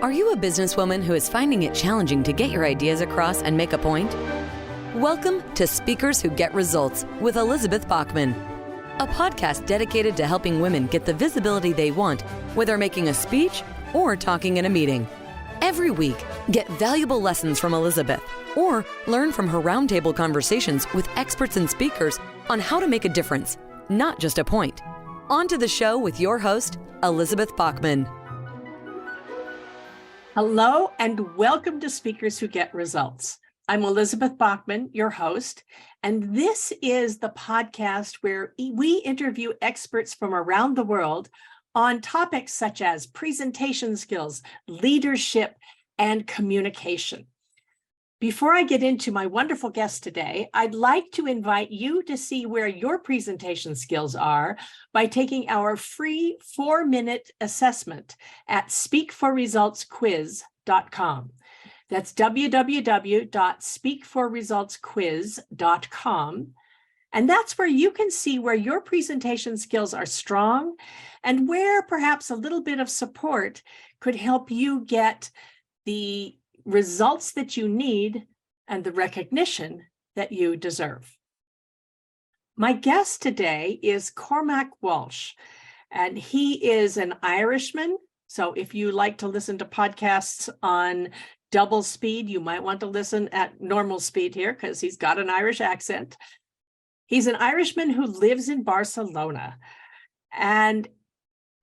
Are you a businesswoman who is finding it challenging to get your ideas across and make a point? Welcome to Speakers Who Get Results with Elizabeth Bachman, a podcast dedicated to helping women get the visibility they want, whether making a speech or talking in a meeting. Every week, get valuable lessons from Elizabeth or learn from her roundtable conversations with experts and speakers on how to make a difference, not just a point. On to the show with your host, Elizabeth Bachman. Hello and welcome to Speakers Who Get Results. I'm Elizabeth Bachman, your host, and this is the podcast where we interview experts from around the world on topics such as presentation skills, leadership, and communication. Before I get into my wonderful guest today, I'd like to invite you to see where your presentation skills are by taking our free 4-minute assessment at speakforresultsquiz.com. That's www.speakforresultsquiz.com. And that's where you can see where your presentation skills are strong and where perhaps a little bit of support could help you get the results that you need and the recognition that you deserve. My guest today is Cormac Walsh, and he is an Irishman. So if you like to listen to podcasts on double speed, you might want to listen at normal speed here because he's got an Irish accent. He's an Irishman who lives in Barcelona and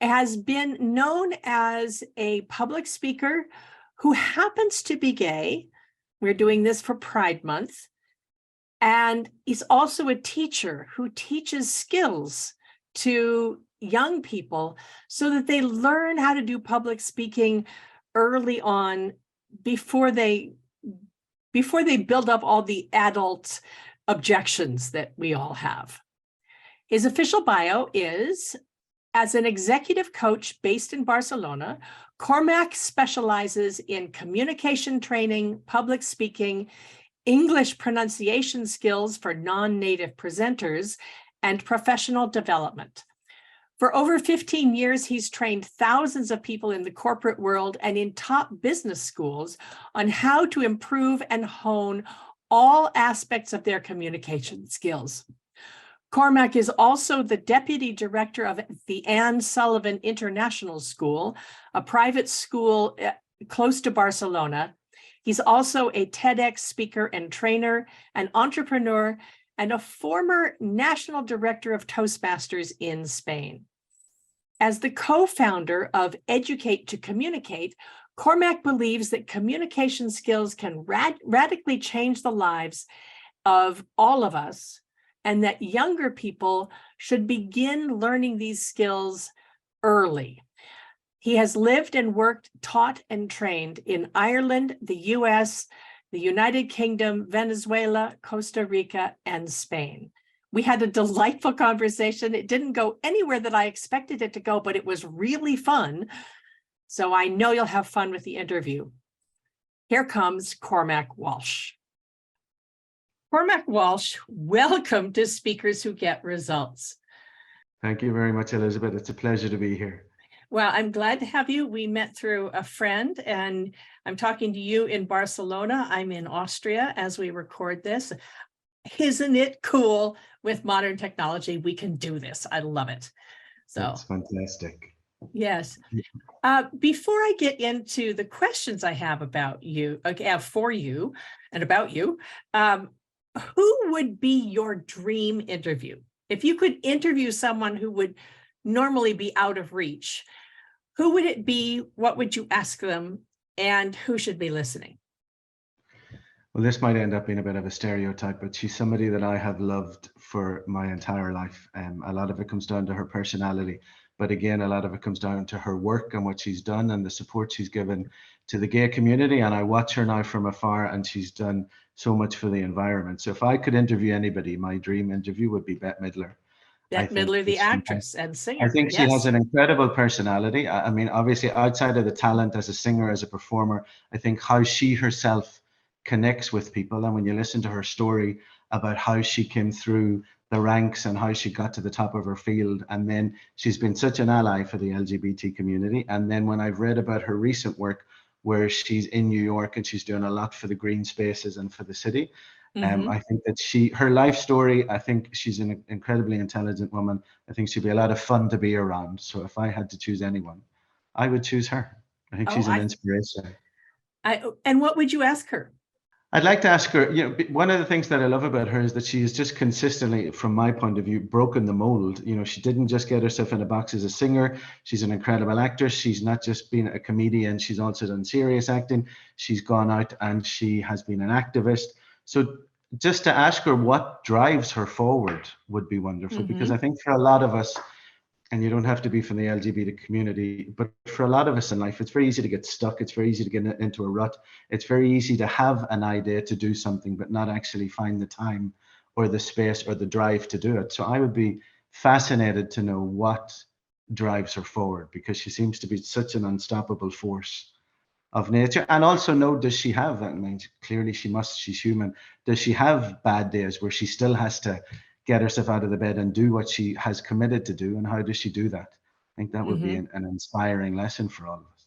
has been known as a public speaker who happens to be gay. We're doing this for Pride Month. And he's also a teacher who teaches skills to young people so that they learn how to do public speaking early on before they build up all the adult objections that we all have. His official bio is, as an executive coach based in Barcelona, Cormac specializes in communication training, public speaking, English pronunciation skills for non-native presenters, and professional development. For over 15 years, he's trained thousands of people in the corporate world and in top business schools on how to improve and hone all aspects of their communication skills. Cormac is also the deputy director of the Anne Sullivan International School, a private school close to Barcelona. He's also a TEDx speaker and trainer, an entrepreneur, and a former national director of Toastmasters in Spain. As the co-founder of Educate to Communicate, Cormac believes that communication skills can radically change the lives of all of us, and that younger people should begin learning these skills early. He has lived and worked, taught and trained in Ireland, the US, the United Kingdom, Venezuela, Costa Rica, and Spain. We had a delightful conversation. It didn't go anywhere that I expected it to go, but it was really fun. So I know you'll have fun with the interview. Here comes Cormac Walsh. Cormac Walsh, welcome to Speakers Who Get Results. Thank you very much, Elizabeth. It's a pleasure to be here. Well, I'm glad to have you. We met through a friend, and I'm talking to you in Barcelona. I'm in Austria as we record this. Isn't it cool with modern technology? We can do this. I love it. So that's fantastic. Yes. Before I get into the questions I have about you, for you and about you, who would be your dream interview? If you could interview someone who would normally be out of reach, who would it be? What would you ask them? And who should be listening? Well, this might end up being a bit of a stereotype, but she's somebody that I have loved for my entire life. A lot of it comes down to her personality, but again, a lot of it comes down to her work and what she's done and the support she's given to the gay community. And I watch her now from afar, and she's done so much for the environment. So if I could interview anybody, my dream interview would be Bette Midler. Bette Midler, the actress and singer. I think she has an incredible personality. I mean, obviously, outside of the talent as a singer, as a performer, I think how she herself connects with people. And when you listen to her story about how she came through the ranks and how she got to the top of her field, and then she's been such an ally for the LGBT community. And then when I've read about her recent work where she's in New York and she's doing a lot for the green spaces and for the city. I think that her life story, I think she's an incredibly intelligent woman. I think she'd be a lot of fun to be around. So if I had to choose anyone, I would choose her. I think she's an inspiration. And what would you ask her? I'd like to ask her, one of the things that I love about her is that she has just consistently, from my point of view, broken the mold. She didn't just get herself in a box as a singer. She's an incredible actress. She's not just been a comedian. She's also done serious acting. She's gone out and she has been an activist. So just to ask her what drives her forward would be wonderful, because I think for a lot of us, and you don't have to be from the LGBT community, but for a lot of us in life, it's very easy to get stuck. It's very easy to get into a rut. It's very easy to have an idea to do something, but not actually find the time or the space or the drive to do it. So I would be fascinated to know what drives her forward, because she seems to be such an unstoppable force of nature. And also know, does she have, I mean, clearly she must, she's human. Does she have bad days where she still has to get herself out of the bed and do what she has committed to do? And how does she do that? I think that would be an inspiring lesson for all of us.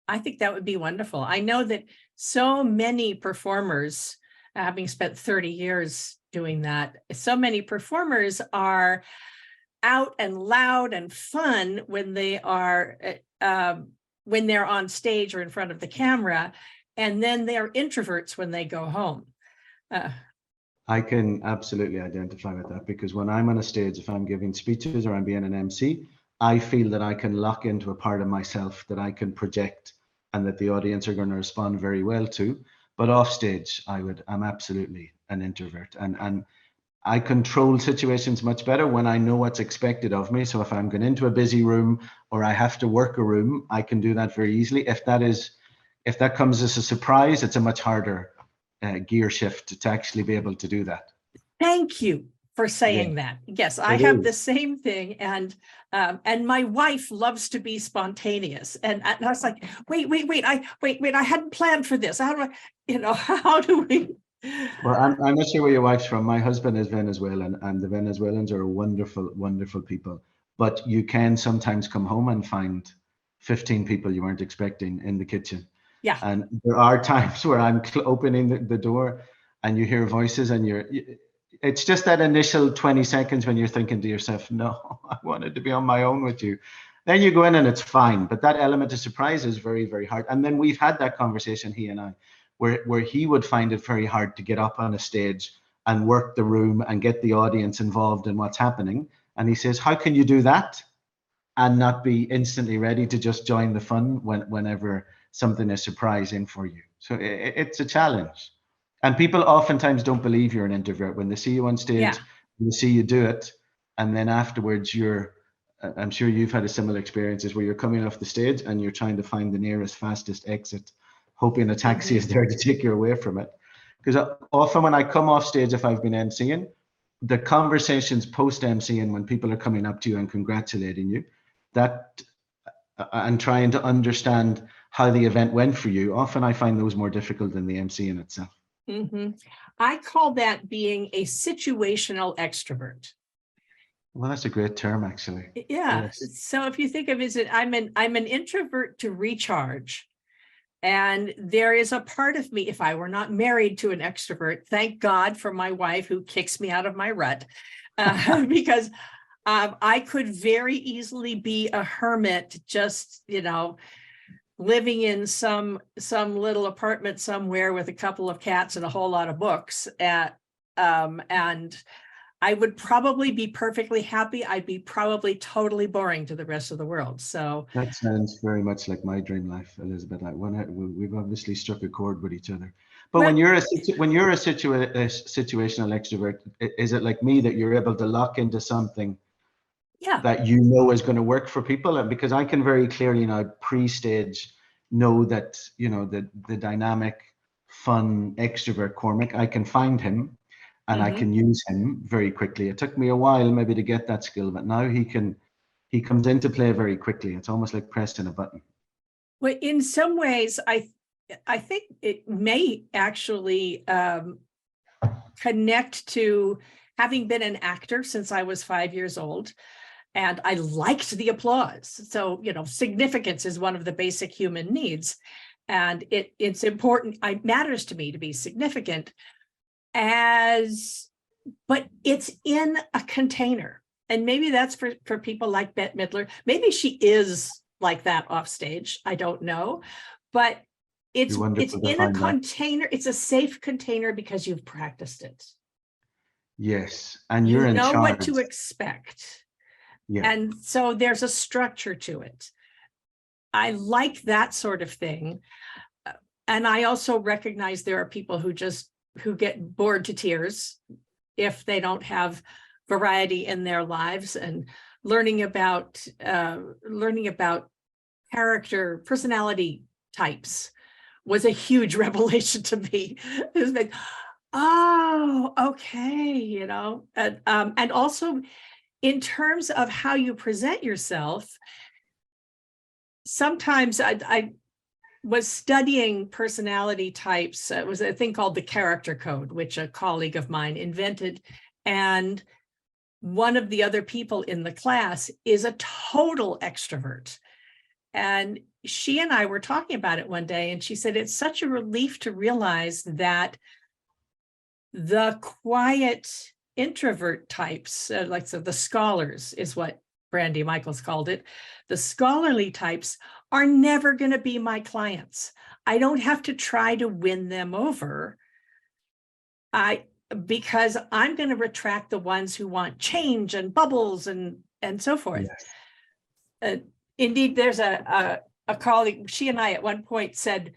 I think that would be wonderful. I know that so many performers, having spent 30 years doing that, so many performers are out and loud and fun when they are when they're on stage or in front of the camera, and then they are introverts when they go home. I can absolutely identify with that, because when I'm on a stage, if I'm giving speeches or I'm being an MC, I feel that I can lock into a part of myself that I can project and that the audience are going to respond very well to. But off stage, I'm absolutely an introvert, and I control situations much better when I know what's expected of me. So if I'm going into a busy room or I have to work a room, I can do that very easily. If that comes as a surprise, it's a much harder gear shift to actually be able to do that. Thank you for saying that. Yes, I have the same thing, and my wife loves to be spontaneous, and I was like, wait, I hadn't planned for this. How do we? Well, I'm not sure where your wife's from. My husband is Venezuelan, and the Venezuelans are wonderful, wonderful people. But you can sometimes come home and find 15 people you weren't expecting in the kitchen. Yeah. And there are times where I'm opening the door and you hear voices, and it's just that initial 20 seconds when you're thinking to yourself, no, I wanted to be on my own with you. Then you go in and it's fine. But that element of surprise is very, very hard. And then we've had that conversation, he and I, where he would find it very hard to get up on a stage and work the room and get the audience involved in what's happening. And he says, how can you do that and not be instantly ready to just join the fun whenever something is surprising for you? So it's a challenge. And people oftentimes don't believe you're an introvert when they see you on stage, they see you do it, and then afterwards I'm sure you've had a similar experiences where you're coming off the stage and you're trying to find the nearest, fastest exit, hoping a taxi is there to take you away from it. Because often when I come off stage, if I've been emceeing, the conversations post emceeing, when people are coming up to you and congratulating you, that and trying to understand how the event went for you, often I find those more difficult than the emceeing itself. I call that being a situational extrovert. Well, that's a great term, actually. Yeah. Yes. So if you think of it, I'm an introvert to recharge. And there is a part of me, if I were not married to an extrovert, thank God for my wife who kicks me out of my rut, because I could very easily be a hermit, just, living in some little apartment somewhere with a couple of cats and a whole lot of books. And I would probably be perfectly happy. I'd be probably totally boring to the rest of the world. So that sounds very much like my dream life, Elizabeth. We've obviously struck a chord with each other. But when you're a situational extrovert, is it like me that you're able to lock into something that you know is going to work for people? And because I can very clearly now pre-stage know that the dynamic, fun extrovert Cormac, I can find him. And I can use him very quickly. It took me a while maybe to get that skill, but now he comes into play very quickly. It's almost like pressing a button. Well, in some ways, I think it may actually connect to having been an actor since I was 5 years old. And I liked the applause. So, significance is one of the basic human needs. And it's important, it matters to me to be significant but it's in a container. And maybe that's for people like Bette Midler. Maybe she is like that off stage. I don't know. But it's in a container. It's a safe container because you've practiced it. Yes. And you're in charge. You know what to expect. Yeah. And so there's a structure to it. I like that sort of thing. And I also recognize there are people who get bored to tears if they don't have variety in their lives, and learning about personality types was a huge revelation to me. It was like, oh, okay, and also in terms of how you present yourself. Sometimes I was studying personality types. It was a thing called the character code, which a colleague of mine invented. And one of the other people in the class is a total extrovert. And she and I were talking about it one day, and she said, it's such a relief to realize that the quiet introvert types, the scholars is what Brandy Michaels called it, the scholarly types are never going to be my clients. I don't have to try to win them over. Because I'm going to attract the ones who want change and bubbles and so forth. Yes. Indeed, there's a colleague, she and I at one point said,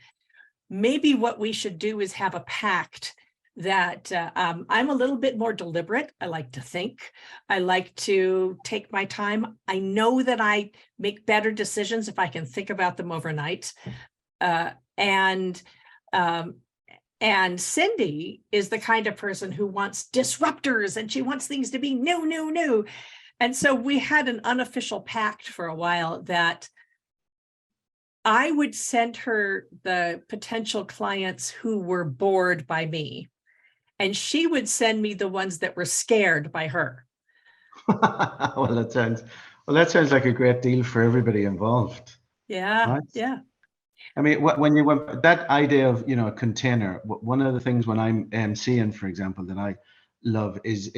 maybe what we should do is have a pact that I'm a little bit more deliberate. I like to think. I like to take my time. I know that I make better decisions if I can think about them overnight. And Cindy is the kind of person who wants disruptors, and she wants things to be new. And so we had an unofficial pact for a while that I would send her the potential clients who were bored by me, and she would send me the ones that were scared by her. Well, that sounds like a great deal for everybody involved. Yeah, right? Yeah. I mean, when you went that idea of a container, one of the things when I'm emceeing, for example, that I love is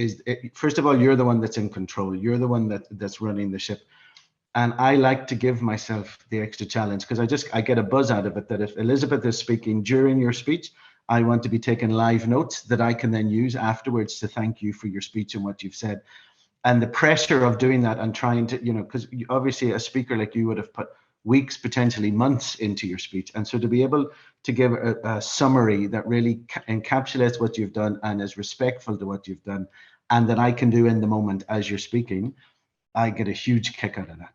first of all, you're the one that's in control. You're the one that's running the ship. And I like to give myself the extra challenge because I get a buzz out of it that if Elizabeth is speaking during your speech, I want to be taking live notes that I can then use afterwards to thank you for your speech and what you've said. And the pressure of doing that and trying to, because obviously a speaker like you would have put weeks, potentially months into your speech. And so to be able to give a summary that really encapsulates what you've done and is respectful to what you've done, and that I can do in the moment as you're speaking, I get a huge kick out of that.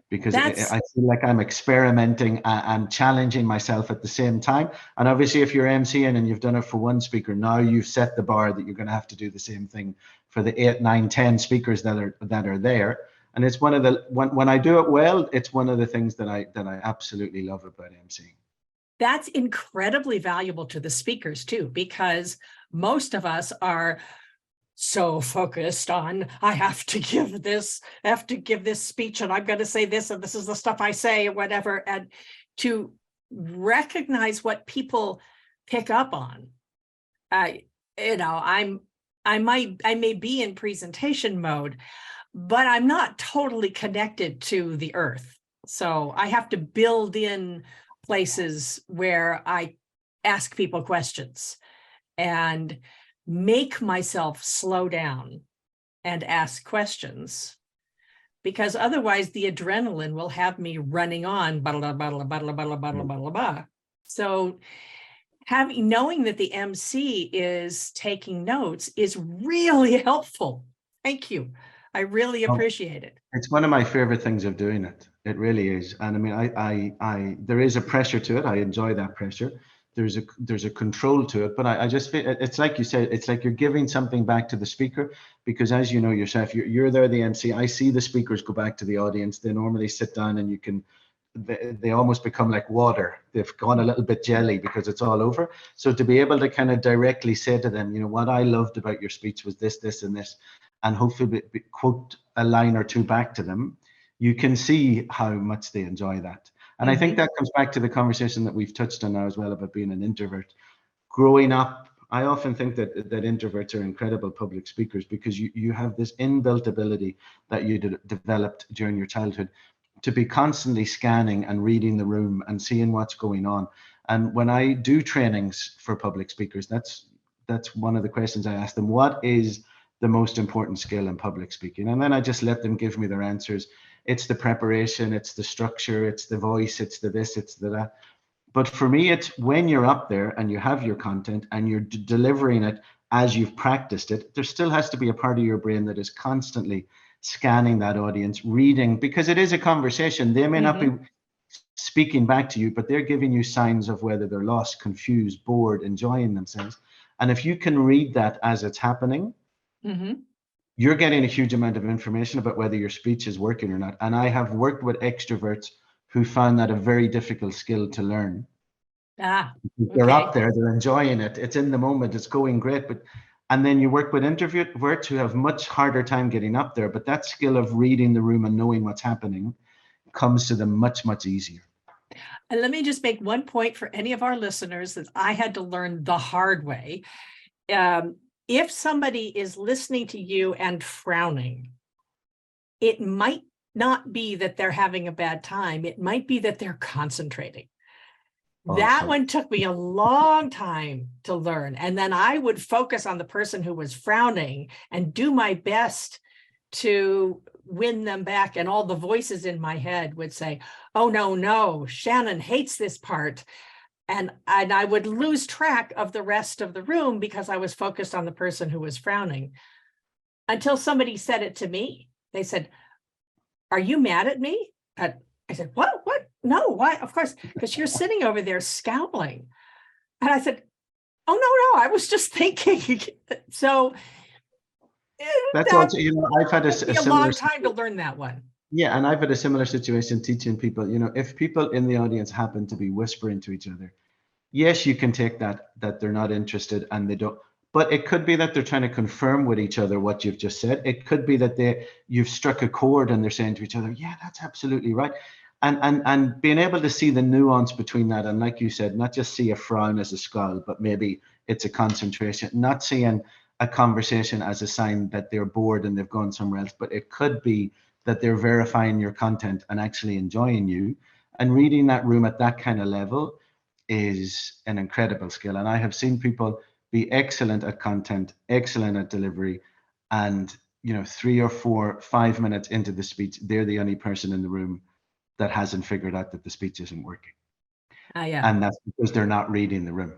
Because I feel like I'm experimenting and challenging myself at the same time. And obviously, if you're emceeing and you've done it for one speaker, now you've set the bar that you're going to have to do the same thing for the 8, 9, 10 speakers that are there. And it's one of the when I do it well, it's one of the things that I absolutely love about emceeing. That's incredibly valuable to the speakers too, because most of us are so focused on, I have to give this speech, and I'm going to say this, and this is the stuff I say, or whatever, and to recognize what people pick up on. I may be in presentation mode, but I'm not totally connected to the earth. So I have to build in places where I ask people questions and make myself slow down and ask questions, because otherwise the adrenaline will have me running on, blah, blah, blah, blah, blah, blah, blah, blah. So knowing that the MC is taking notes is really helpful. Thank you. I really appreciate it. It's one of my favorite things of doing it. It really is. And I mean, I there is a pressure to it. I enjoy that pressure. There's a control to it, but I just feel it's like you said, it's like you're giving something back to the speaker, because as you know yourself, you're there, the MC. I see the speakers go back to the audience. They normally sit down and they almost become like water. They've gone a little bit jelly because it's all over. So to be able to kind of directly say to them, what I loved about your speech was this, this, and this, and hopefully quote a line or two back to them, you can see how much they enjoy that. And I think that comes back to the conversation that we've touched on now as well about being an introvert. Growing up, I often think that introverts are incredible public speakers because you have this inbuilt ability that you developed during your childhood to be constantly scanning and reading the room and seeing what's going on. And when I do trainings for public speakers, that's one of the questions I ask them. What is the most important skill in public speaking? And then I just let them give me their answers. It's the preparation, it's the structure, it's the voice, it's the this, it's the that. But for me, it's when you're up there and you have your content and you're delivering it as you've practiced it, there still has to be a part of your brain that is constantly scanning that audience, reading, because it is a conversation. They may not be speaking back to you, but they're giving you signs of whether they're lost, confused, bored, enjoying themselves. And if you can read that as it's happening, you're getting a huge amount of information about whether your speech is working or not. And I have worked with extroverts who found that a very difficult skill to learn. They're up there, they're enjoying it, it's in the moment, it's going great. And then you work with introverts who have much harder time getting up there, but that skill of reading the room and knowing what's happening comes to them much, much easier. And let me just make one point for any of our listeners that I had to learn the hard way. If somebody is listening to you and frowning, it might not be that they're having a bad time. It might be that they're concentrating. That one took me a long time to learn. And then I would focus on the person who was frowning and do my best to win them back. And all the voices in my head would say, oh, no, Shannon hates this part. And I would lose track of the rest of the room because I was focused on the person who was frowning. Until somebody said it to me. They said, are you mad at me? I said, what? No, why? Of course, because you're sitting over there scowling. And I said, oh, no, I was just thinking. So that's also, I've had a long time to learn that one. Yeah, and I've had a similar situation teaching people, if people in the audience happen to be whispering to each other, yes, you can take that they're not interested and they don't. But it could be that they're trying to confirm with each other what you've just said. It could be that you've struck a chord and they're saying to each other, yeah, that's absolutely right. And being able to see the nuance between that. And like you said, not just see a frown as a scowl, but maybe it's a concentration, not seeing a conversation as a sign that they're bored and they've gone somewhere else. But it could be that they're verifying your content and actually enjoying you. And reading that room at that kind of level is an incredible skill. And I have seen people be excellent at content, excellent at delivery, and 3 or 4, 5 minutes into the speech, they're the only person in the room that hasn't figured out that the speech isn't working. And that's because they're not reading the room.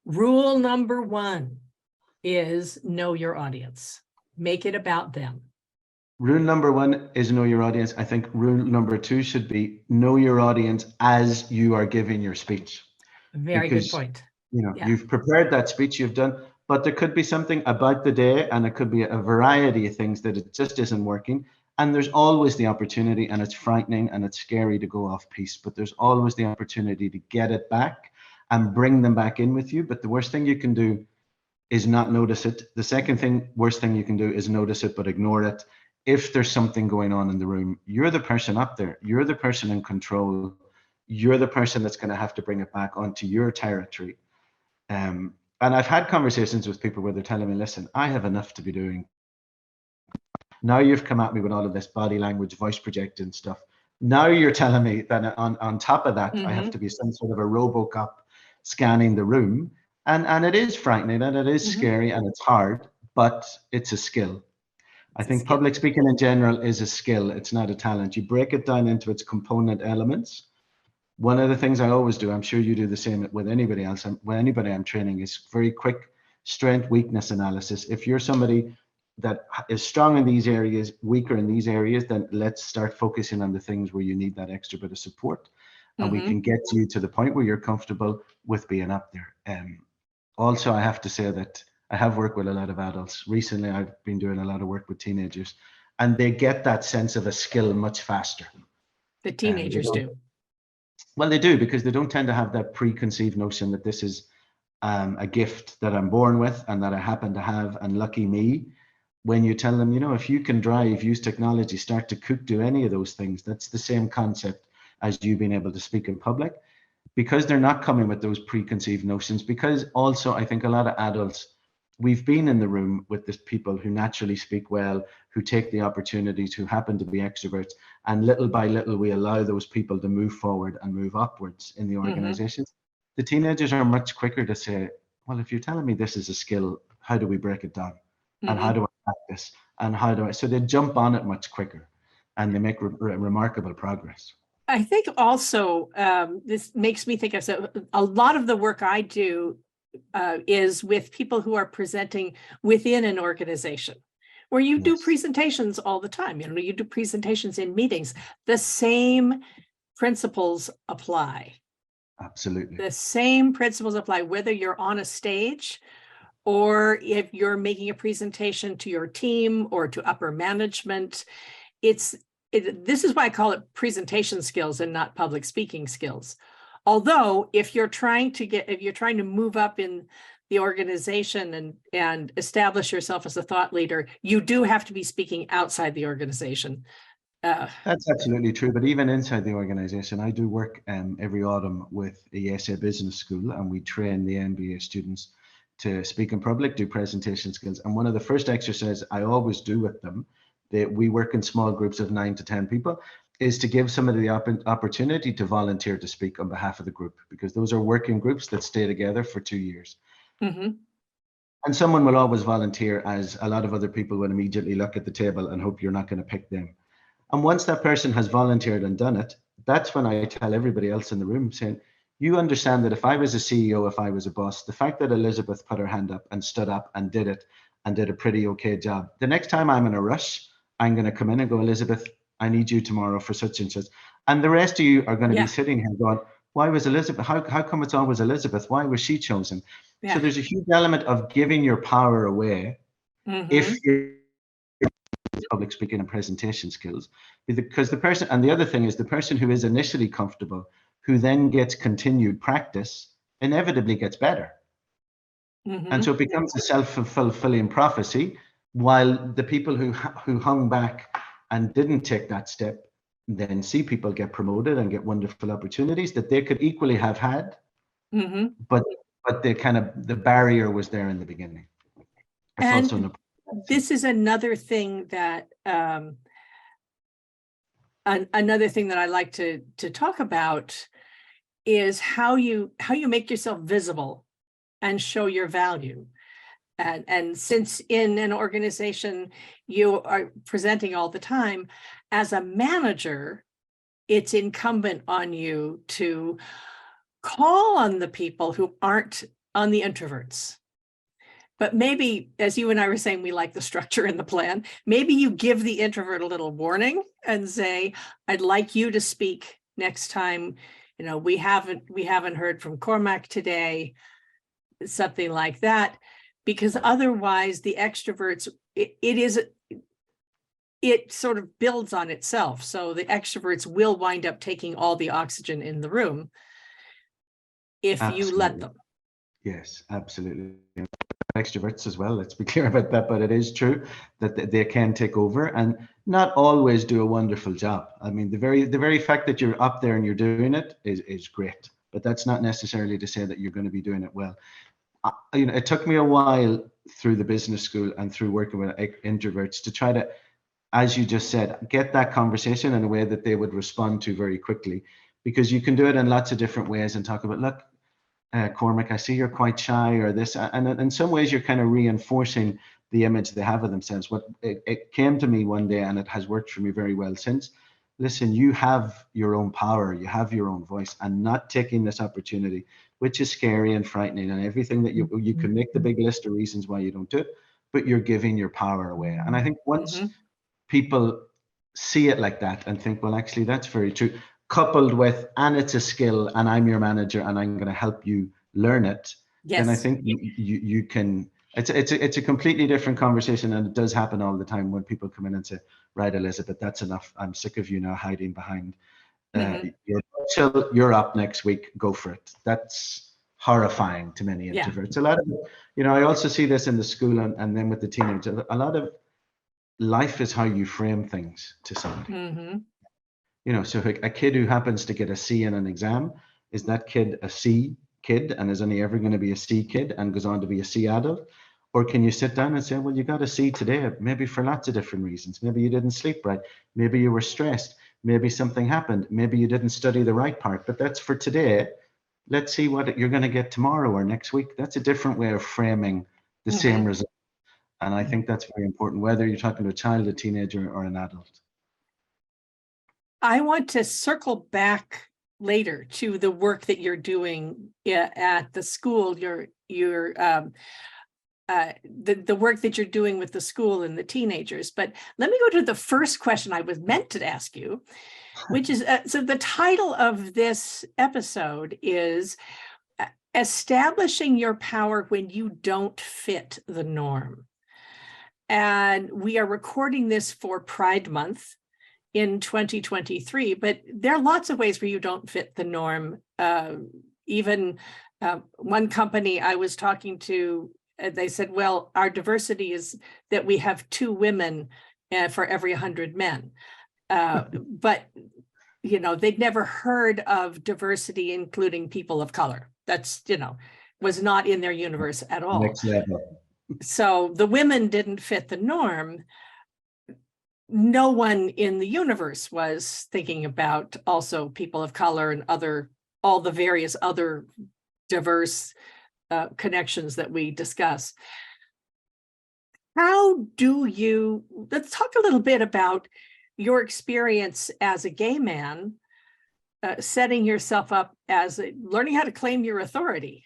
Rule number 1 is know your audience. Make it about them. Rule number 1 is know your audience. I think rule number 2 should be know your audience as you are giving your speech. Very good point. You've prepared that speech you've done, but there could be something about the day and it could be a variety of things that it just isn't working. And there's always the opportunity, and it's frightening and it's scary to go off piece, but there's always the opportunity to get it back and bring them back in with you. But the worst thing you can do is not notice it. The second worst thing you can do is notice it, but ignore it. If there's something going on in the room, you're the person up there. You're the person in control. You're the person that's going to have to bring it back onto your territory. And I've had conversations with people where they're telling me, listen, I have enough to be doing. Now you've come at me with all of this body language, voice projecting stuff. Now you're telling me that on top of that, I have to be some sort of a RoboCop scanning the room. And it is frightening and it is scary and it's hard, but it's a skill. I think public speaking in general is a skill. It's not a talent. You break it down into its component elements. One of the things I always do, I'm sure you do the same with anybody else, with anybody I'm training, is very quick strength, weakness analysis. If you're somebody that is strong in these areas, weaker in these areas, then let's start focusing on the things where you need that extra bit of support. And we can get you to the point where you're comfortable with being up there. Also, I have to say that I have worked with a lot of adults. Recently, I've been doing a lot of work with teenagers, and they get that sense of a skill much faster. The teenagers do. Well, they do, because they don't tend to have that preconceived notion that this is a gift that I'm born with and that I happen to have, and lucky me. When you tell them, if you can drive, use technology, start to cook, do any of those things, that's the same concept. as you being able to speak in public, because they're not coming with those preconceived notions. Because also, I think a lot of adults, we've been in the room with the people who naturally speak well, who take the opportunities, who happen to be extroverts, and little by little we allow those people to move forward and move upwards in the organizations. The teenagers are much quicker to say, well, if you're telling me this is a skill, how do we break it down? And how do I practice? And how do I? So they jump on it much quicker, and they make remarkable progress. I think also this makes me think of, so a lot of the work I do is with people who are presenting within an organization, where you do presentations all the time. You do presentations in meetings. The same principles apply. Absolutely. The same principles apply, whether you're on a stage or if you're making a presentation to your team or to upper management. This is why I call it presentation skills and not public speaking skills. Although if you're trying to move up in the organization and establish yourself as a thought leader, you do have to be speaking outside the organization. That's absolutely true. But even inside the organization, I do work every autumn with the ESA Business School, and we train the MBA students to speak in public, do presentation skills. And one of the first exercises I always do with them, that we work in small groups of 9 to 10 people, is to give somebody the opportunity to volunteer to speak on behalf of the group, because those are working groups that stay together for 2 years. And someone will always volunteer, as a lot of other people will immediately look at the table and hope you're not going to pick them. And once that person has volunteered and done it, that's when I tell everybody else in the room, saying, you understand that if I was a CEO, if I was a boss, the fact that Elizabeth put her hand up and stood up and did it and did a pretty okay job, the next time I'm in a rush, I'm going to come in and go, Elizabeth, I need you tomorrow for such and such. And the rest of you are going to be sitting here going, why was Elizabeth, how come it's always Elizabeth? Why was she chosen? So there's a huge element of giving your power away if you're public speaking and presentation skills, because the person, and the other thing is the person who is initially comfortable, who then gets continued practice, inevitably gets better. And so it becomes a self-fulfilling prophecy, while the people who hung back and didn't take that step then see people get promoted and get wonderful opportunities that they could equally have had, but the barrier was there in the beginning. And this is another thing that I like to talk about is how you make yourself visible and show your value. And since in an organization you are presenting all the time, as a manager, it's incumbent on you to call on the people who aren't, on the introverts. But maybe, as you and I were saying, we like the structure in the plan. Maybe you give the introvert a little warning and say, I'd like you to speak next time. We haven't heard from Cormac today, something like that, because otherwise the extroverts, it sort of builds on itself. So the extroverts will wind up taking all the oxygen in the room if you let them. Yes, absolutely. Extroverts as well, let's be clear about that, but it is true that they can take over and not always do a wonderful job. I mean, the very fact that you're up there and you're doing it is great, but that's not necessarily to say that you're going to be doing it well. It took me a while through the business school and through working with introverts to try to, as you just said, get that conversation in a way that they would respond to very quickly, because you can do it in lots of different ways and talk about, look, Cormac, I see you're quite shy, or this, and in some ways you're kind of reinforcing the image they have of themselves. What it came to me one day, and it has worked for me very well since. Listen, you have your own power, you have your own voice, and not taking this opportunity, which is scary and frightening, and everything that you can make the big list of reasons why you don't do it, but you're giving your power away. And I think once people see it like that and think, well, actually, that's very true, coupled with, and it's a skill, and I'm your manager, and I'm going to help you learn it, then I think you can. It's a completely different conversation, and it does happen all the time when people come in and say, right, Elizabeth, that's enough. I'm sick of you now hiding behind. You're up next week. Go for it. That's horrifying to many introverts. A lot of, I also see this in the school and then with the teenagers. A lot of life is how you frame things to somebody. So a kid who happens to get a C in an exam, is that kid a C kid and is only ever going to be a C kid and goes on to be a C adult? Or can you sit down and say, well, you got a C today, maybe for lots of different reasons. Maybe you didn't sleep right. Maybe you were stressed. Maybe something happened. Maybe you didn't study the right part, but that's for today. Let's see what you're going to get tomorrow or next week. That's a different way of framing the same result. And I think that's very important, whether you're talking to a child, a teenager, or an adult. I want to circle back later to the work that you're doing at the school, the work that you're doing with the school and the teenagers. But let me go to the first question I was meant to ask you, which is, so the title of this episode is Establishing Your Power When You Don't Fit the Norm. And we are recording this for Pride Month in 2023, but there are lots of ways where you don't fit the norm. Even one company I was talking to, they said, well, our diversity is that we have 2 women for every 100 men. But, they'd never heard of diversity, including people of color. That's, was not in their universe at all. Next level. So the women didn't fit the norm. No one in the universe was thinking about also people of color and all the various other diverse connections that we discuss. Let's talk a little bit about your experience as a gay man, setting yourself up as learning how to claim your authority.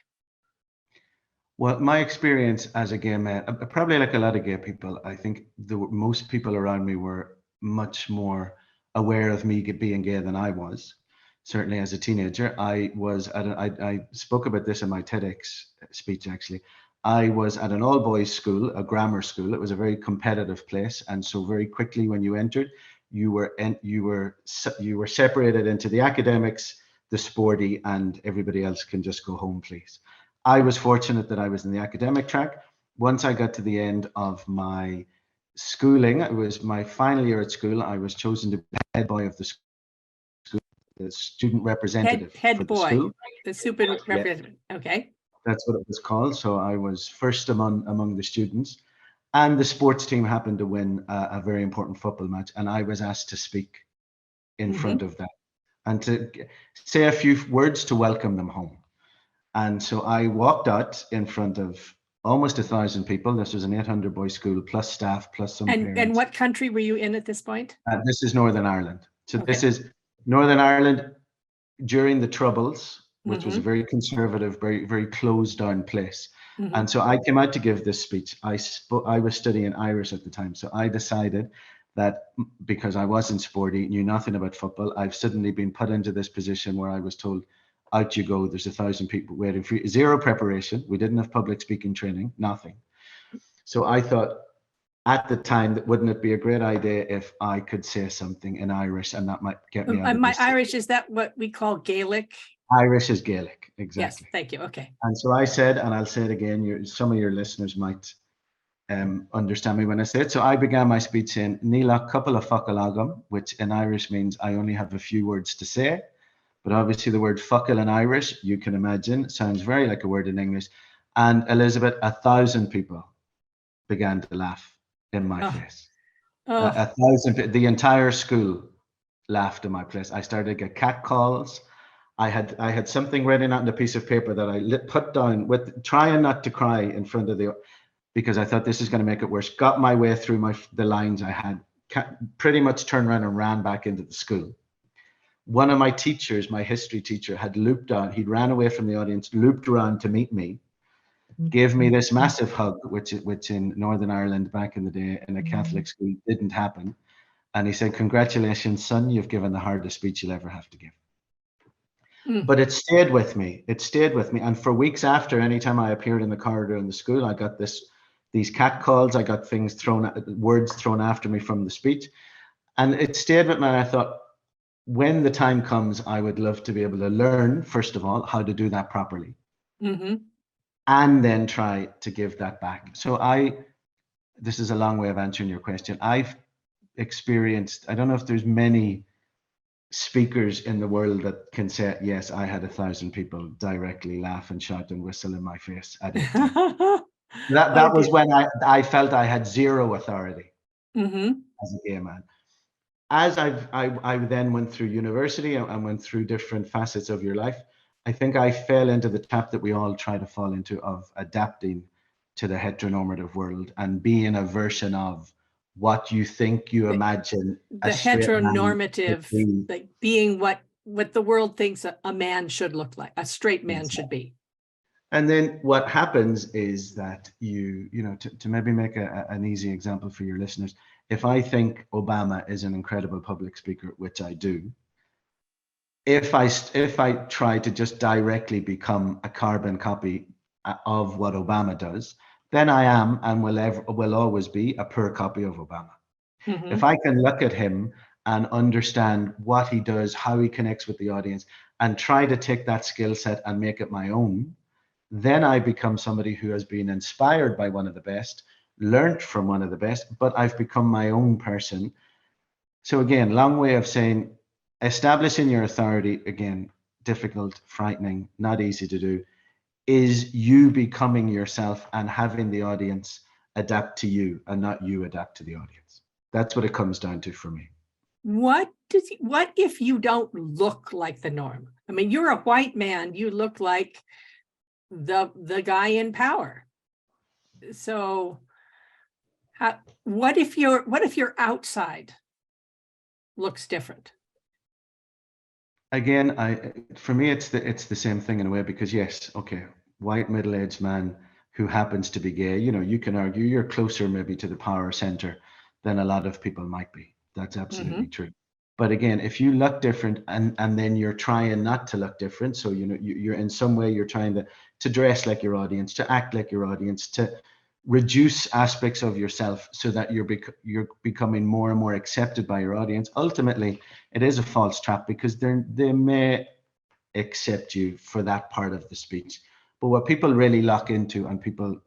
Well, my experience as a gay man, probably like a lot of gay people, I think most people around me were much more aware of me being gay than I was. Certainly as a teenager, I spoke about this in my TEDx speech, actually. I was at an all-boys school, a grammar school. It was a very competitive place. And so very quickly when you entered, you were separated into the academics, the sporty, and everybody else can just go home, please. I was fortunate that I was in the academic track. Once I got to the end of my schooling, it was my final year at school, I was chosen to be the head boy of the school, the student representative head for boy, the school. The super representative. Okay. That's what it was called. So I was first among the students, and the sports team happened to win a very important football match, and I was asked to speak in front of that and to say a few words to welcome them home. And so I walked out in front of almost 1,000 people. This was an 800-boy school, plus staff, plus some parents. And what country were you in at this point? This is Northern Ireland. So This is Northern Ireland during the Troubles, which was a very conservative, very, very closed down place. And so I came out to give this speech. I was studying Irish at the time. So I decided that because I wasn't sporty, knew nothing about football, I've suddenly been put into this position where I was told, out you go, there's 1,000 people waiting for you. Zero preparation. We didn't have public speaking training, nothing. So I thought at the time, that wouldn't it be a great idea if I could say something in Irish, and that might get me out of this. Irish, is that what we call Gaelic? Irish is Gaelic, exactly. Yes, thank you, okay. And so I said, and I'll say it again, some of your listeners might understand me when I say it. So I began my speech saying, Níla couple of fuckalagam, which in Irish means I only have a few words to say. But obviously the word fuckle in Irish, you can imagine, sounds very like a word in English. And Elizabeth, 1,000 people began to laugh in my face. 1,000, the entire school laughed in my place. I started to get cat calls. I had something written out on a piece of paper that I put down with trying not to cry in front of because I thought this is going to make it worse. Got my way through the lines I had, pretty much turned around and ran back into the school. One of my teachers, my history teacher, had looped on. He'd ran away from the audience, looped around to meet me, gave me this massive hug, which in Northern Ireland back in the day in a Catholic school didn't happen. And he said, "Congratulations, son, you've given the hardest speech you'll ever have to give." But it stayed with me. It stayed with me. And for weeks after, anytime I appeared in the corridor in the school, I got these cat calls. I got words thrown after me from the speech. And it stayed with me. And I thought, when the time comes, I would love to be able to learn, first of all, how to do that properly. And then try to give that back. So this is a long way of answering your question. I've experienced, I don't know if there's many speakers in the world that can say, yes, I had 1,000 people directly laugh and shout and whistle in my face at 18. That was when I felt I had zero authority as a gay man. As I then went through university and went through different facets of your life, I think I fell into the trap that we all try to fall into of adapting to the heteronormative world and being a version of what you think you imagine the a straight man heteronormative, be. like being what the world thinks a man should look like, a straight man should be. And then what happens is that you know, to maybe make an easy example for your listeners, if I think Obama is an incredible public speaker, which I do, if I try to just directly become a carbon copy of what Obama does, then I am and will always be a poor copy of Obama. If I can look at him and understand what he does, how he connects with the audience, and try to take that skill set and make it my own, then I become somebody who has been inspired by one of the best, learned from one of the best, but I've become my own person. So again, long way of saying, establishing your authority, again, difficult, frightening, not easy to do, is you becoming yourself and having the audience adapt to you and not you adapt to the audience. That's what it comes down to for me. What if you don't look like the norm? I mean, you're a white man, you look like the guy in power. So what if your outside looks different? Again, for me, it's the same thing in a way, because yes, okay, white middle-aged man who happens to be gay, you know, you can argue you're closer maybe to the power center than a lot of people might be. That's absolutely true. But again, if you look different and then you're trying not to look different, so you know you're in some way you're trying to dress like your audience, to act like your audience, to reduce aspects of yourself so that you're becoming more and more accepted by your audience. Ultimately, it is a false trap, because they may accept you for that part of the speech. But what people really lock into and people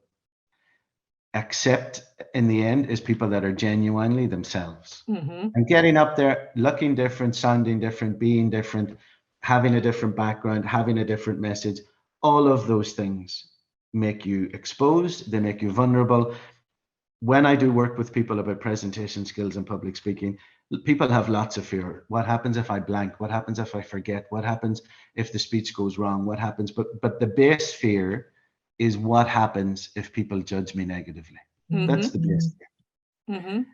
accept in the end is people that are genuinely themselves. And getting up there, looking different, sounding different, being different, having a different background, having a different message, all of those things make you exposed, they make you vulnerable. When I do work with people about presentation skills and public speaking, people have lots of fear. What happens if I blank? What happens if I forget? What happens if the speech goes wrong? What happens? But the base fear is what happens if people judge me negatively. That's the base fear.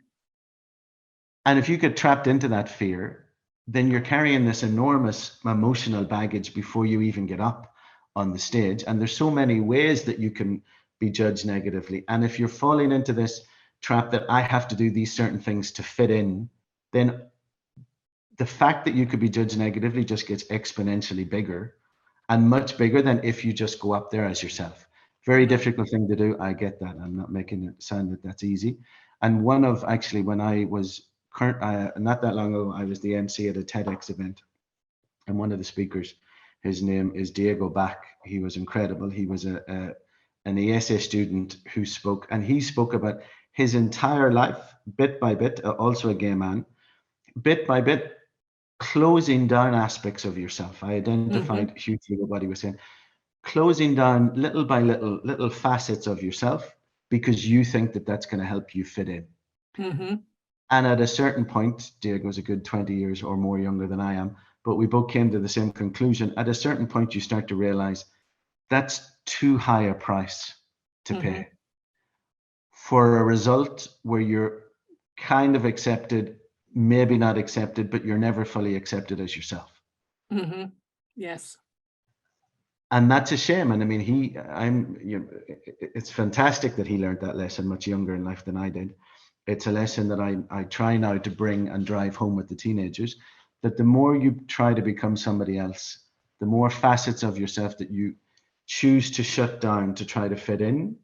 And if you get trapped into that fear, then you're carrying this enormous emotional baggage before you even get up on the stage. And there's so many ways that you can be judged negatively. And if you're falling into this trap that I have to do these certain things to fit in, then the fact that you could be judged negatively just gets exponentially bigger, and much bigger than if you just go up there as yourself. Very difficult thing to do. I get that. I'm not making it sound that that's easy. And when I was not that long ago, I was the MC at a TEDx event, and one of the speakers, his name is Diego Bach. He was incredible. He was an ESA student who spoke, and he spoke about his entire life, bit by bit, also a gay man, bit by bit, closing down aspects of yourself. I identified hugely with what he was saying. Closing down little by little facets of yourself, because you think that that's going to help you fit in. And at a certain point, Diego's a good 20 years or more younger than I am, but we both came to the same conclusion. At a certain point, you start to realize that's too high a price to pay for a result where you're kind of accepted, maybe not accepted, but you're never fully accepted as yourself. Yes. And that's a shame. And I mean, it's fantastic that he learned that lesson much younger in life than I did. It's a lesson that I try now to bring and drive home with the teenagers, that the more you try to become somebody else, the more facets of yourself that you choose to shut down to try to fit in,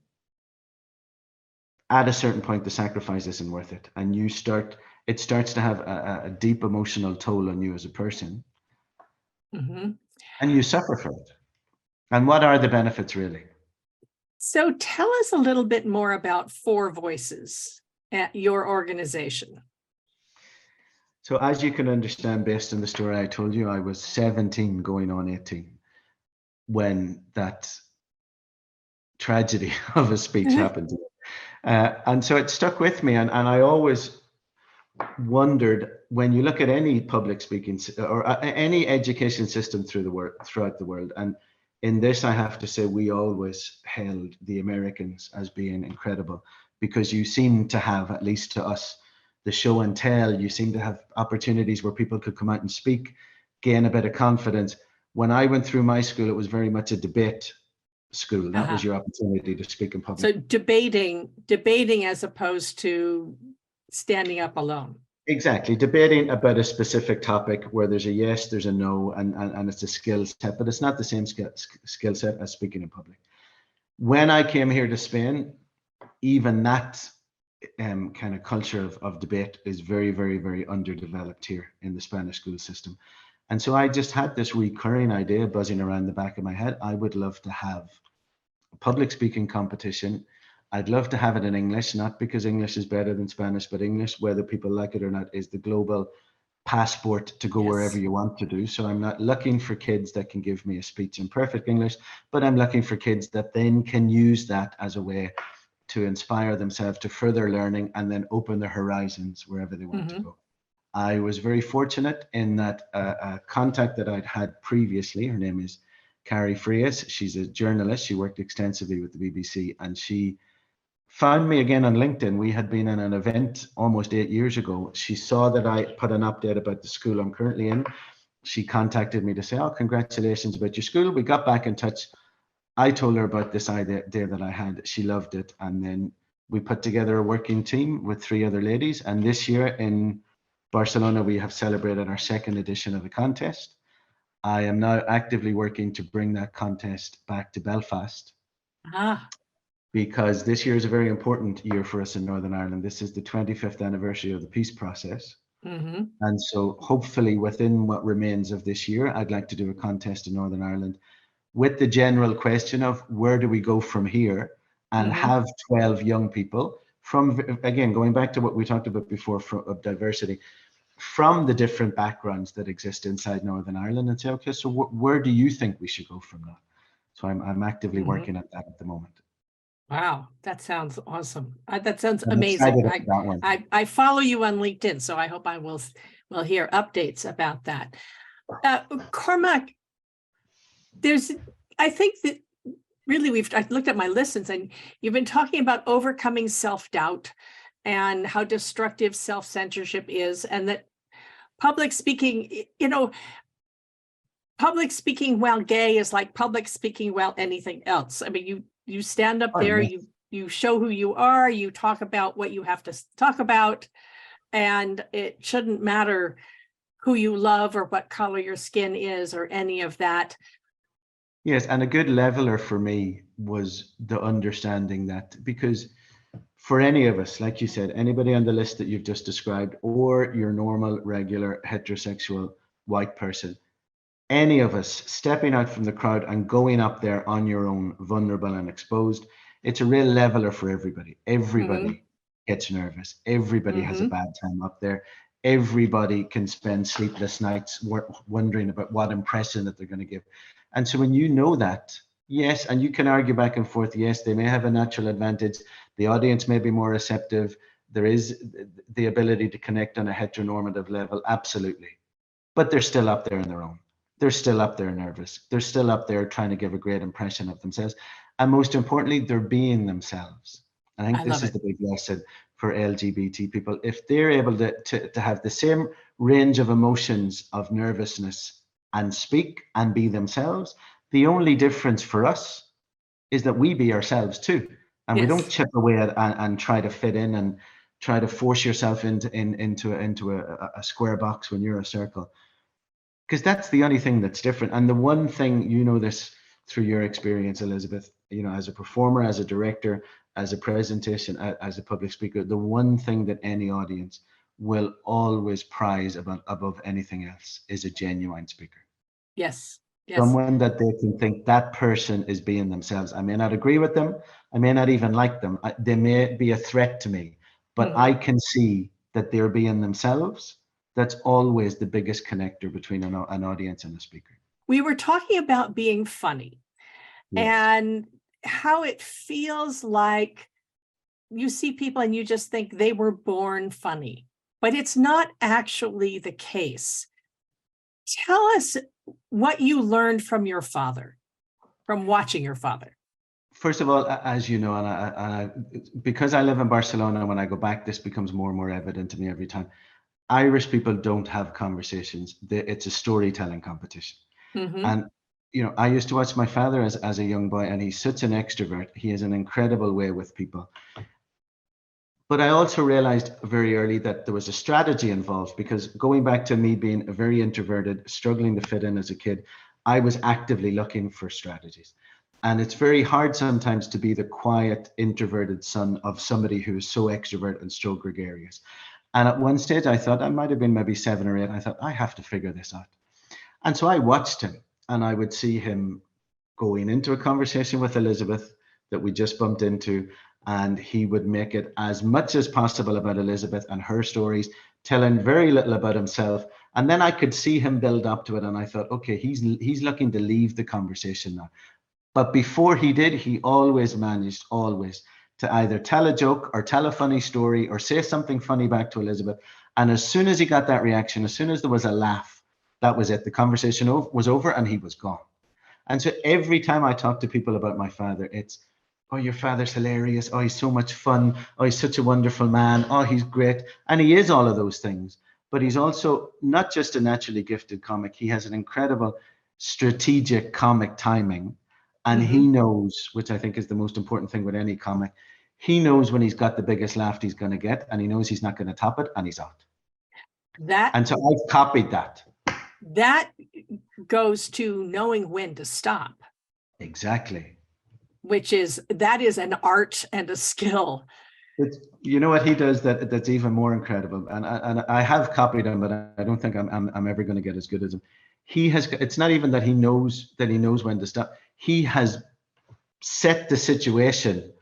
at a certain point, the sacrifice isn't worth it. And it starts to have a deep emotional toll on you as a person. And you suffer from it. And what are the benefits, really? So tell us a little bit more about Four Voices at your organization. So as you can understand, based on the story I told you, I was 17 going on 18 when that tragedy of a speech happened. And so it stuck with me. And I always wondered, when you look at any public speaking or any education system throughout the world, and in this, I have to say, we always held the Americans as being incredible, because you seem to have, at least to us, the show and tell. You seem to have opportunities where people could come out and speak, gain a bit of confidence. When I went through my school, it was very much a debate school. That was your opportunity to speak in public. So debating as opposed to standing up alone. Exactly. Debating about a specific topic where there's a yes, there's a no, and it's a skill set, but it's not the same skill set as speaking in public. When I came here to Spain, even that kind of culture of debate is very, very, very underdeveloped here in the Spanish school system. And so I just had this recurring idea buzzing around the back of my head. I would love to have a public speaking competition. I'd love to have it in English, not because English is better than Spanish, but English, whether people like it or not, is the global passport to go wherever you want to do. So I'm not looking for kids that can give me a speech in perfect English, but I'm looking for kids that then can use that as a way to inspire themselves to further learning and then open their horizons wherever they want to go. I was very fortunate in that a contact that I'd had previously, her name is Carrie Frias. She's a journalist. She worked extensively with the BBC, and she found me again on LinkedIn. We had been in an event almost 8 years ago. She saw that I put an update about the school I'm currently in. She contacted me to say, oh, congratulations about your school. We got back in touch. I told her about this idea that I had. She loved it. And then we put together a working team with 3 other ladies. And this year in Barcelona, we have celebrated our second edition of the contest. I am now actively working to bring that contest back to Belfast. Because this year is a very important year for us in Northern Ireland. This is the 25th anniversary of the peace process. And so hopefully within what remains of this year, I'd like to do a contest in Northern Ireland with the general question of where do we go from here, and have 12 young people from, again, going back to what we talked about before of diversity, from the different backgrounds that exist inside Northern Ireland, and say, okay, so where do you think we should go from now? So I'm actively working at that at the moment. Wow, that sounds awesome. That sounds amazing. I follow you on LinkedIn, so I hope I will hear updates about that. Cormac, I think that really I've looked at my listens, and you've been talking about overcoming self-doubt and how destructive self-censorship is, and that public speaking, public speaking while gay is like public speaking while anything else. I mean, you stand up there, you show who you are, you talk about what you have to talk about, and it shouldn't matter who you love or what color your skin is or any of that. Yes, and a good leveler for me was the understanding that, because for any of us, like you said, anybody on the list that you've just described, or your normal, regular, heterosexual white person, any of us stepping out from the crowd and going up there on your own, vulnerable and exposed, it's a real leveler for everybody. Everybody gets nervous. Everybody has a bad time up there. Everybody can spend sleepless nights wondering about what impression that they're going to give. And so when you know that, yes, and you can argue back and forth, yes, they may have a natural advantage. The audience may be more receptive. There is the ability to connect on a heteronormative level, absolutely. But they're still up there on their own. They're still up there nervous. They're still up there trying to give a great impression of themselves. And most importantly, they're being themselves. I think this is the big lesson for LGBT people. If they're able to have the same range of emotions of nervousness and speak and be themselves, the only difference for us is that we be ourselves too. And we don't chip away at and try to fit in and try to force yourself into a square box when you're a circle. Because that's the only thing that's different. And the one thing, you know this through your experience, Elizabeth, as a performer, as a director, as a presentation, as a public speaker, the one thing that any audience will always prize above anything else is a genuine speaker. Yes. Someone that they can think that person is being themselves. I may not agree with them. I may not even like them. They may be a threat to me, but I can see that they're being themselves, that's always the biggest connector between an audience and a speaker. We were talking about being funny. Yes. And how it feels like you see people and you just think they were born funny, but it's not actually the case. Tell us what you learned from your father, from watching your father. First of all, as you know, because I live in Barcelona, when I go back, this becomes more and more evident to me every time. Irish people don't have conversations. It's a storytelling competition. Mm-hmm. And, you know, I used to watch my father as a young boy, and he's such an extrovert. He has an incredible way with people. But I also realized very early that there was a strategy involved, because going back to me being a very introverted, struggling to fit in as a kid, I was actively looking for strategies. And it's very hard sometimes to be the quiet, introverted son of somebody who is so extrovert and so gregarious. And at one stage, I thought, I might have been maybe 7 or 8. I thought, I have to figure this out. And so I watched him, and I would see him going into a conversation with Elizabeth that we just bumped into, and he would make it as much as possible about Elizabeth and her stories, telling very little about himself. And then I could see him build up to it, and I thought, okay, he's looking to leave the conversation now. But before he did, he always managed, to either tell a joke or tell a funny story or say something funny back to Elizabeth. And as soon as he got that reaction, as soon as there was a laugh, that was it. The conversation was over and he was gone. And so every time I talk to people about my father, it's, oh, your father's hilarious. Oh, he's so much fun. Oh, he's such a wonderful man. Oh, he's great. And he is all of those things. But he's also not just a naturally gifted comic. He has an incredible strategic comic timing. And he knows, which I think is the most important thing with any comic, he knows when he's got the biggest laugh he's going to get, and he knows he's not going to top it, and he's out. And so I've copied that. That goes to knowing when to stop. Exactly. That is an art and a skill. You know what he does that's even more incredible, and I have copied him, but I don't think I'm ever going to get as good as him. It's not even that he knows when to stop. He has set the situation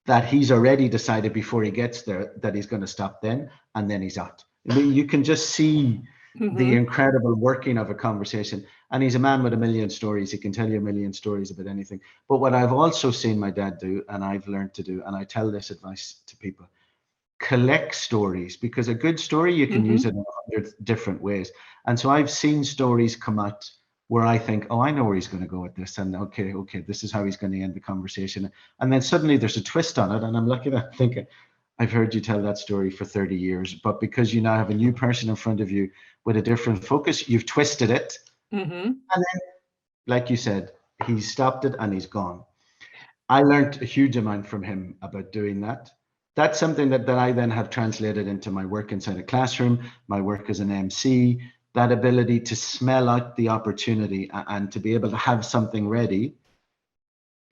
that he's already decided before he gets there that he's going to stop then, and then he's out. I mean, you can just see the incredible working of a conversation. And he's a man with a million stories. He can tell you a million stories about anything. But what I've also seen my dad do, and I've learned to do, and I tell this advice to people, collect stories, because a good story, you can use it in 100 different ways. And so I've seen stories come out where I think, oh, I know where he's going to go with this. And okay, this is how he's going to end the conversation. And then suddenly there's a twist on it. And I'm looking at thinking, I've heard you tell that story for 30 years, but because you now have a new person in front of you with a different focus, you've twisted it. And then, like you said, he's stopped it and he's gone. I learned a huge amount from him about doing that. That's something that I then have translated into my work inside a classroom, my work as an MC, that ability to smell out the opportunity and to be able to have something ready.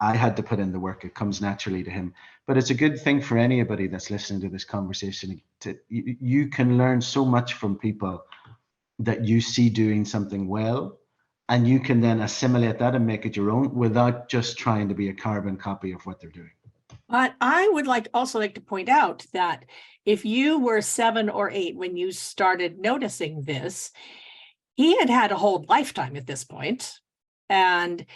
I had to put in the work. It comes naturally to him. But it's a good thing for anybody that's listening to this conversation. You can learn so much from people that you see doing something well, and you can then assimilate that and make it your own without just trying to be a carbon copy of what they're doing. But I would also like to point out that if you were 7 or 8 when you started noticing this, he had a whole lifetime at this point. And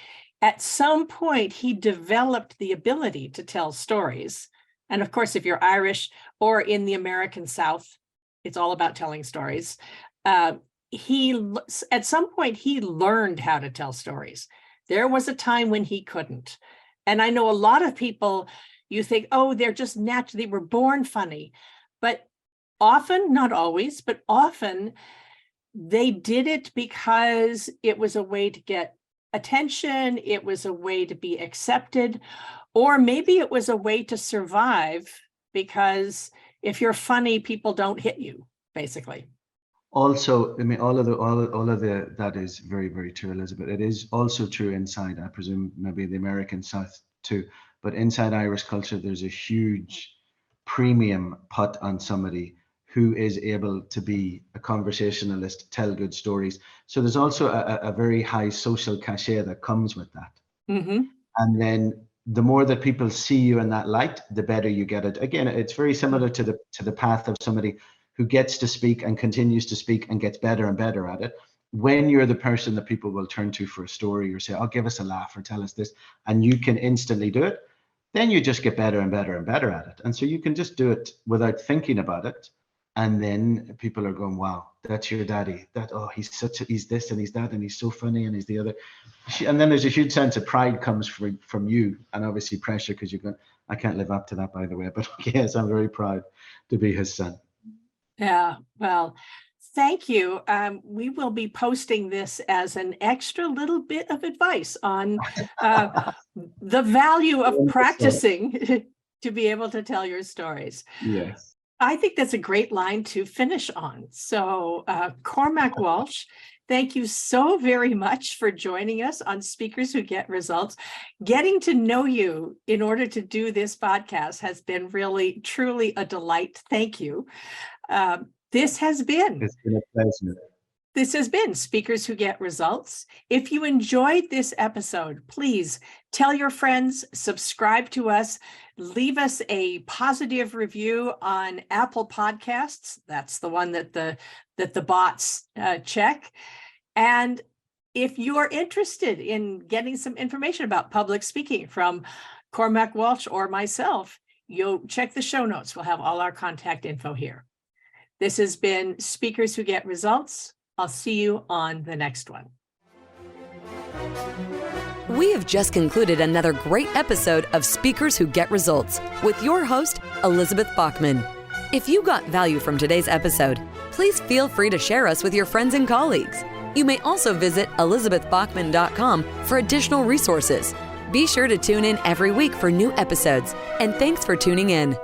at some point, he developed the ability to tell stories. And of course, if you're Irish or in the American South, it's all about telling stories. At some point, he learned how to tell stories. There was a time when he couldn't. And I know a lot of people, you think, oh, they're just naturally, they were born funny. But often, not always, but often, they did it because it was a way to get attention, it was a way to be accepted, or maybe it was a way to survive, because if you're funny, people don't hit you, basically. Also, I mean, all of that is very, very true, Elizabeth. It is also true inside, I presume, maybe the American South too, but inside Irish culture, there's a huge premium put on somebody who is able to be a conversationalist, tell good stories. So there's also a very high social cachet that comes with that. And then the more that people see you in that light, the better you get it. Again, it's very similar to the path of somebody who gets to speak and continues to speak and gets better and better at it, when you're the person that people will turn to for a story or say, oh, give us a laugh or tell us this, and you can instantly do it, then you just get better and better and better at it. And so you can just do it without thinking about it. And then people are going, wow, that's your daddy. He's this and he's that, and he's so funny and he's the other. And then there's a huge sense of pride comes from you, and obviously pressure, because you're going, I can't live up to that, by the way. But yes, I'm very proud to be his son. Yeah, well, thank you. We will be posting this as an extra little bit of advice on the value of practicing to be able to tell your stories. Yes. I think that's a great line to finish on. So, Cormac Walsh, thank you so very much for joining us on Speakers Who Get Results. Getting to know you in order to do this podcast has been really, truly a delight. Thank you. It's been a pleasure. This has been Speakers Who Get Results. If you enjoyed this episode, please tell your friends, subscribe to us, leave us a positive review on Apple Podcasts. That's the one that the bots check. And if you are interested in getting some information about public speaking from Cormac Walsh or myself, you'll check the show notes. We'll have all our contact info here. This has been Speakers Who Get Results. I'll see you on the next one. We have just concluded another great episode of Speakers Who Get Results with your host, Elizabeth Bachman. If you got value from today's episode, please feel free to share us with your friends and colleagues. You may also visit elizabethbachman.com for additional resources. Be sure to tune in every week for new episodes, and thanks for tuning in.